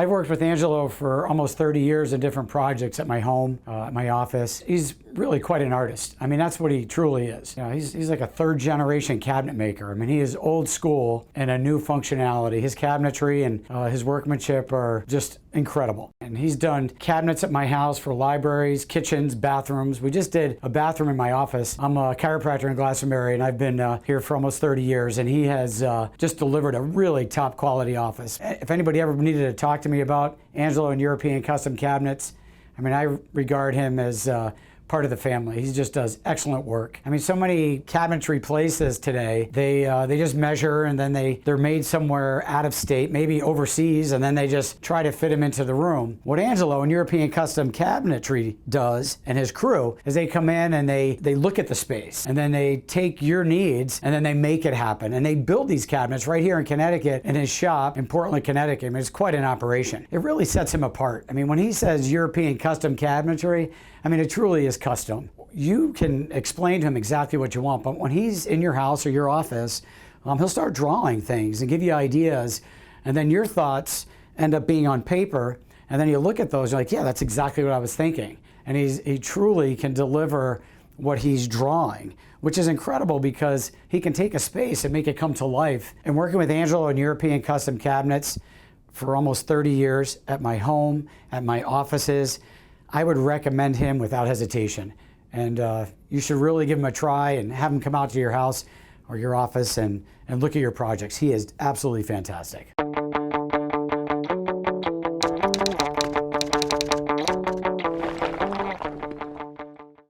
I've worked with Angelo for almost 30 years in different projects at my home, at my office. He's really quite an artist. I mean, that's what he truly is. You know, he's like a third generation cabinet maker. I mean, he is old school and a new functionality. His cabinetry and his workmanship are just incredible. And he's done cabinets at my house for libraries, kitchens, bathrooms. We just did a bathroom in my office. I'm a chiropractor in Glastonbury, and I've been here for almost 30 years, and he has just delivered a really top quality office. If anybody ever needed to talk to me about Angelo and European custom cabinets, I mean, I regard him as part of the family. He just does excellent work. I mean, so many cabinetry places today, they just measure and then they're made somewhere out of state, maybe overseas, and then they just try to fit them into the room. What Angelo and European Custom Cabinetry does, and his crew, is they come in and they look at the space, and then they take your needs and then they make it happen. And they build these cabinets right here in Connecticut in his shop in Portland, Connecticut. I mean, it's quite an operation. It really sets him apart. I mean, when he says European Custom Cabinetry, I mean, it truly is custom. You can explain to him exactly what you want, but when he's in your house or your office, he'll start drawing things and give you ideas, and then your thoughts end up being on paper, and then you look at those, you're like, yeah, that's exactly what I was thinking. And he truly can deliver what he's drawing, which is incredible because he can take a space and make it come to life. And working with Angelo and European Custom Cabinets for almost 30 years at my home, at my offices, I would recommend him without hesitation. And you should really give him a try and have him come out to your house or your office and look at your projects. He is absolutely fantastic.